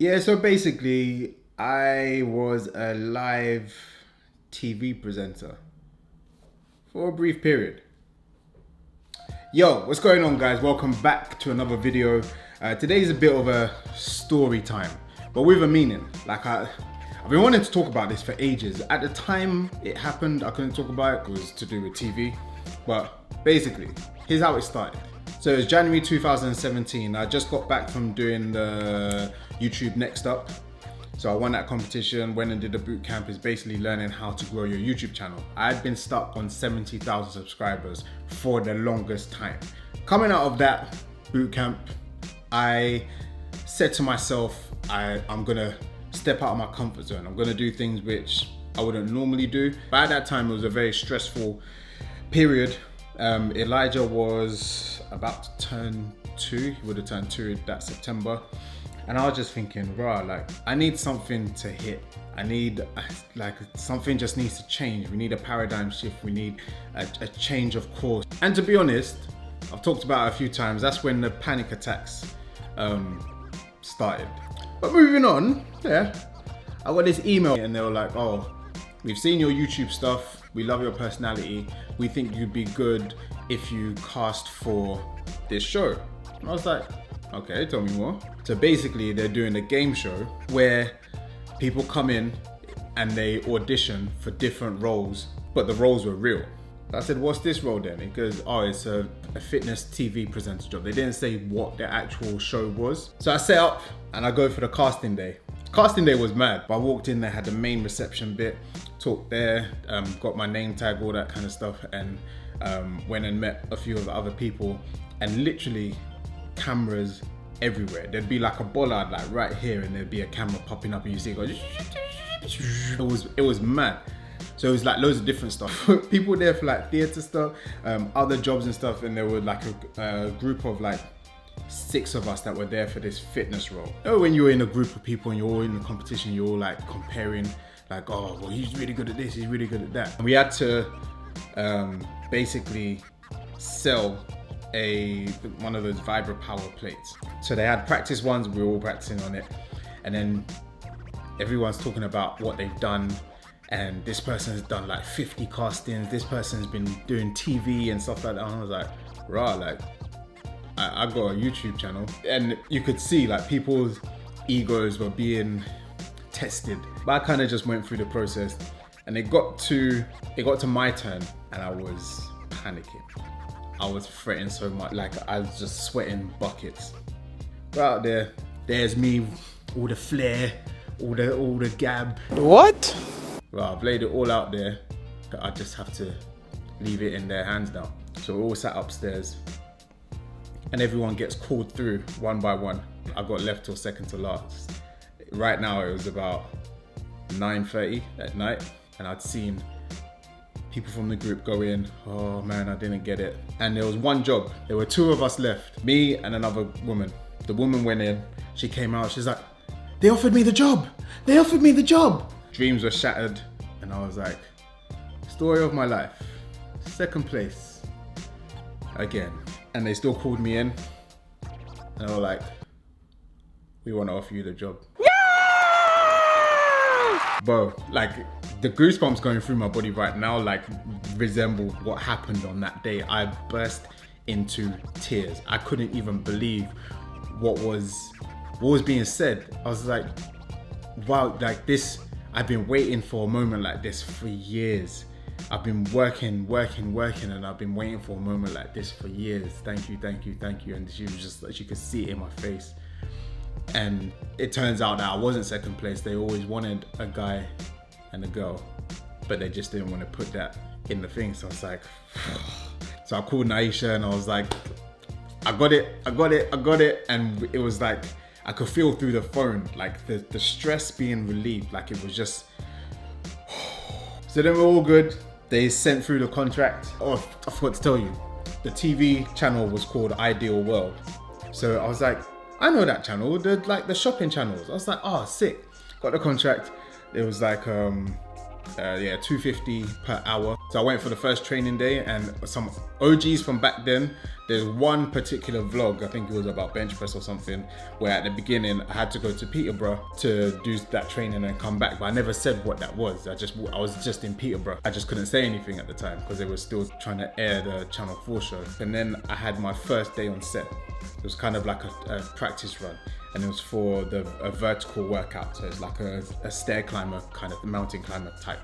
Yeah, so basically, I was a live TV presenter for a brief period. Yo, what's going on, guys? Welcome back to another video. Today's a bit of a story time, but with a meaning. I've been wanting to talk about this for ages. At the time it happened, I couldn't talk about it. It was to do with TV, but basically, here's how it started. So it was January 2017. I just got back from doing the YouTube Next Up. So I won that competition, went and did the boot camp. Is basically learning how to grow your YouTube channel. I had been stuck on 70,000 subscribers for the longest time. Coming out of that boot camp, I said to myself, I'm gonna step out of my comfort zone. I'm gonna do things which I wouldn't normally do. But at that time, it was a very stressful period. Elijah was about to turn 2. He would have turned 2 that September. And I was just thinking, I need something to hit. I need, something just needs to change. We need a paradigm shift. We need a change of course. And to be honest, I've talked about it a few times. That's when the panic attacks started. But moving on, I got this email and they were like, oh, we've seen your YouTube stuff. We love your personality. We think you'd be good if you cast for this show. And I was like, okay, tell me more. So basically they're doing a game show where people come in and they audition for different roles, but the roles were real. I said, what's this role then? Because, it's a fitness TV presenter job. They didn't say what the actual show was. So I set up and I go for the casting day. Casting day was mad. I walked in, they had the main reception bit, talked there, got my name tag, all that kind of stuff, and went and met a few of the other people, and literally cameras everywhere. There'd be like a bollard right here, and there'd be a camera popping up and you see it go, it was mad. So it was like loads of different stuff. People there for like theatre stuff, other jobs and stuff, and there were like a group of like 6 of us that were there for this fitness role. You know, when you're in a group of people and you're all in the competition, you're all like comparing, like, oh, well, he's really good at this, he's really good at that. And we had to basically sell one of those Vibra Power plates. So they had practice ones, we were all practicing on it, and then everyone's talking about what they've done. And this person has done like 50 castings, this person's been doing TV and stuff like that. And I was like, I got a YouTube channel. And you could see like people's egos were being tested. But I kind of just went through the process, and it got to my turn and I was panicking. I was fretting so much, like I was just sweating buckets. But out there's me, all the flair, all the gab. What? Well, I've laid it all out there. I just have to leave it in their hands now. So we're all sat upstairs and everyone gets called through one by one. I got left till second to last. Right now it was about 9:30 at night, and I'd seen people from the group go in. Oh man, I didn't get it. And there was one job. There were 2 of us left, me and another woman. The woman went in, she came out, she's like, they offered me the job. They offered me the job. Dreams were shattered, and I was like, story of my life, second place again. And they still called me in, and they were like, we want to offer you the job. Yeah! Bro, like the goosebumps going through my body right now, like resemble what happened on that day. I burst into tears. I couldn't even believe what was being said. I was like, wow, like this, I've been waiting for a moment like this for years. I've been working, and I've been waiting for a moment like this for years. Thank you. And she was just, like, you could see it in my face. And it turns out that I wasn't second place. They always wanted a guy and a girl, but they just didn't want to put that in the thing. So I was like, so I called Naisha and I was like, I got it. And it was like, I could feel through the phone, like the stress being relieved, like it was just. So then we're all good. They sent through the contract. Oh, I forgot to tell you, the TV channel was called Ideal World. So I was like, I know that channel, the shopping channels. I was like, oh, sick. Got the contract. It was like, Yeah, 250 per hour. So I went for the first training day, and some OGs from back then, there's one particular vlog, I think it was about bench press or something, where at the beginning I had to go to Peterborough to do that training and come back, but I never said what that was. I was just in Peterborough. I just couldn't say anything at the time because they were still trying to air the Channel 4 show. And then I had my first day on set. It was kind of like a practice run, and it was for a vertical workout. So it's like a stair climber, kind of mountain climber type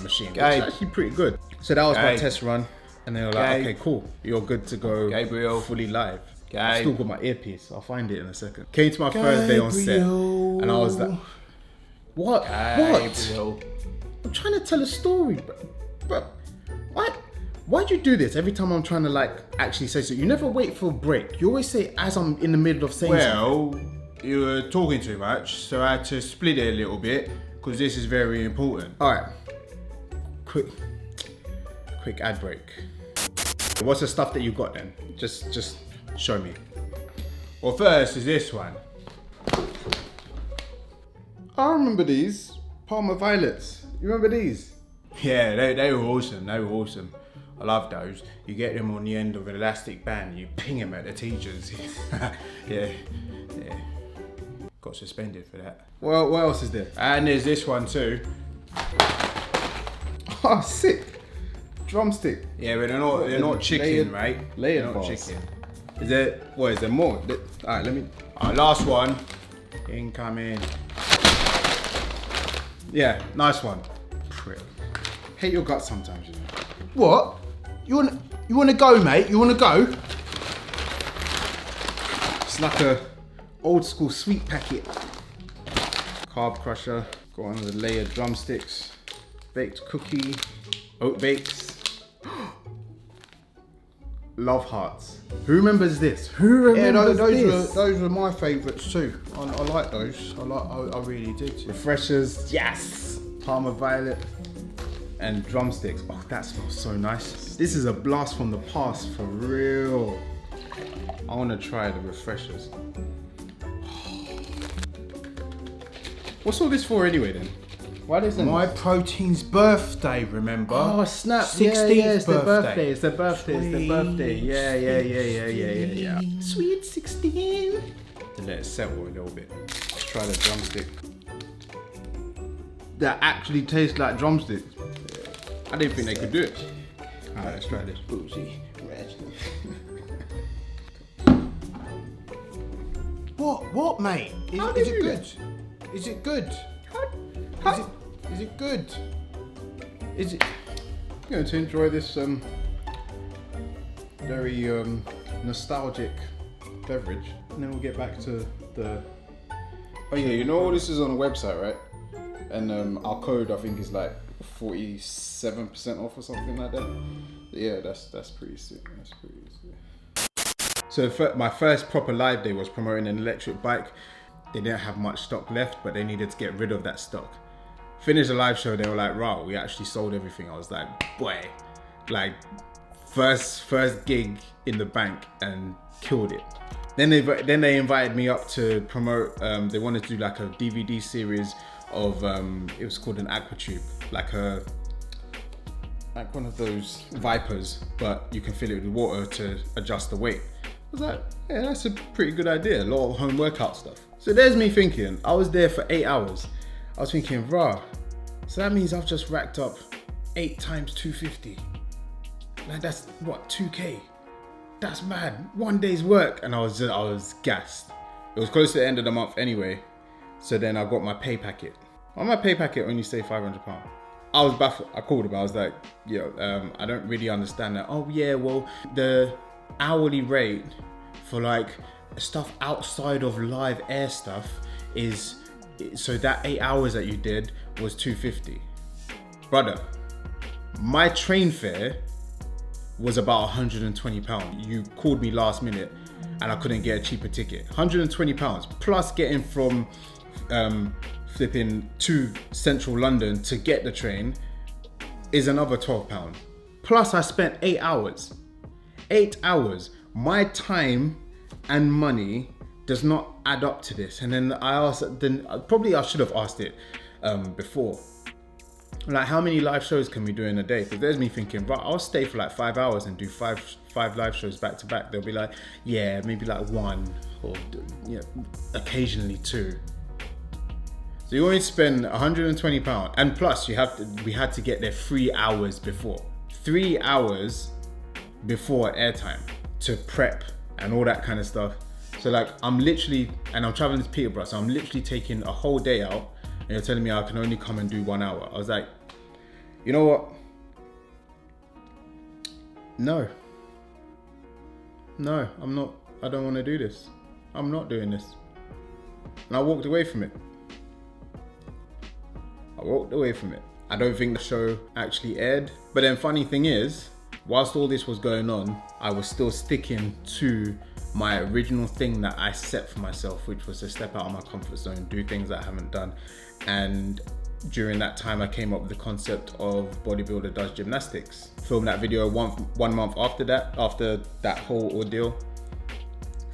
machine, which is actually pretty good. So that was my test run, and they were like, okay, cool, you're good to go, Gabriel, fully live. I still got my earpiece, I'll find it in a second. Came to my first day on set, and I was like, what? What? I'm trying to tell a story, bro. Why'd you do this every time I'm trying to like actually say something? You never wait for a break. You always say as I'm in the middle of saying something. Well, you were talking too much, so I had to split it a little bit because this is very important. All right, quick ad break. What's the stuff that you got then? Just show me. Well, first is this one. I remember these Palmer Violets. You remember these? Yeah, they were awesome. They were awesome. I love those. You get them on the end of an elastic band. You ping them at the teachers. yeah. Got suspended for that. Well, what else is there? And there's this one too. Oh, sick. Drumstick. Yeah, but they're not chicken, layered, right? Layered they're not bars. chicken. Is there more? All right, let me. Last one. Incoming. Yeah, nice one. Prick. Hate your guts sometimes, you know. What? You wanna go, mate? You wanna go? It's like a old school sweet packet. Carb crusher. Got one of the layered drumsticks. Baked cookie. Oat bakes. Love hearts. Who remembers this? Who remembers this? Those were my favourites too. I like those. I really did. Refreshers, yes. Palmer Violet and drumsticks. Oh, that smells so nice. This is a blast from the past for real. I want to try the refreshers. What's all this for anyway then? Why does My protein's birthday, remember? Oh snap! 16th yeah, it's the birthday. It's the birthday. Yeah. Sweet 16. To let it settle a little bit. Let's try the drumstick. That actually tastes like drumsticks. I didn't think they could do it. Alright, let's try this. Boozy. What, mate? Is it good? Is it good? Is it good? Is it? I'm going to enjoy this very nostalgic beverage, and then we'll get back to the. Oh yeah, you know all this is on a website, right? And our code I think is like 47% off or something like that. Yeah, that's pretty sick. That's pretty sick. So my first proper live day was promoting an electric bike. They didn't have much stock left, but they needed to get rid of that stock. Finished the live show, they were like, "Wow, we actually sold everything." I was like, "Boy, like first gig in the bank and killed it." Then they invited me up to promote. They wanted to do like a DVD series of it was called an aqua tube, like one of those Vipers, but you can fill it with water to adjust the weight. I was like, yeah, that's a pretty good idea. A lot of home workout stuff. So there's me thinking, I was there for 8 hours. I was thinking, rah, so that means I've just racked up 8 times 250. Like that's what, 2K? That's mad. 1 day's work. And I was gassed. It was close to the end of the month anyway. So then I got my pay packet. On my pay packet only say £500. I was baffled. I called him. I was like, yo, I don't really understand that. Oh yeah, well, the hourly rate for like stuff outside of live air stuff is, so that 8 hours that you did was $250. Brother, my train fare was about £120. You called me last minute and I couldn't get a cheaper ticket. £120 plus getting from flipping to central London to get the train is another £12. Plus I spent 8 hours. 8 hours. My time and money does not add up to this. And then I asked, probably I should have asked it before. Like, how many live shows can we do in a day? Because there's me thinking, right, I'll stay for like 5 hours and do five live shows back to back. They'll be like, yeah, maybe like one or occasionally two. So you only spend £120, and plus we had to get there 3 hours before. 3 hours before airtime to prep and all that kind of stuff. So like, I'm traveling to Peterborough, so I'm literally taking a whole day out, and you're telling me I can only come and do 1 hour. I was like, you know what? No, I'm not. I don't want to do this. I'm not doing this. And I walked away from it. I don't think the show actually aired. But then funny thing is, whilst all this was going on, I was still sticking to my original thing that I set for myself, which was to step out of my comfort zone, do things that I haven't done. And during that time, I came up with the concept of Bodybuilder Does Gymnastics. Filmed that video one month after that whole ordeal.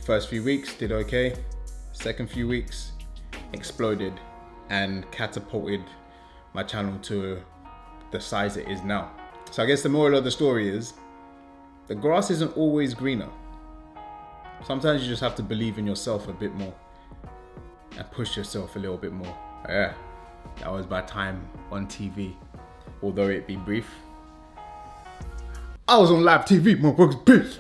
First few weeks did okay. Second few weeks exploded and catapulted my channel to the size it is now. So I guess the moral of the story is, the grass isn't always greener. Sometimes you just have to believe in yourself a bit more and push yourself a little bit more. Yeah, that was my time on TV, although it be brief. I was on live TV, motherfuckers, bitch.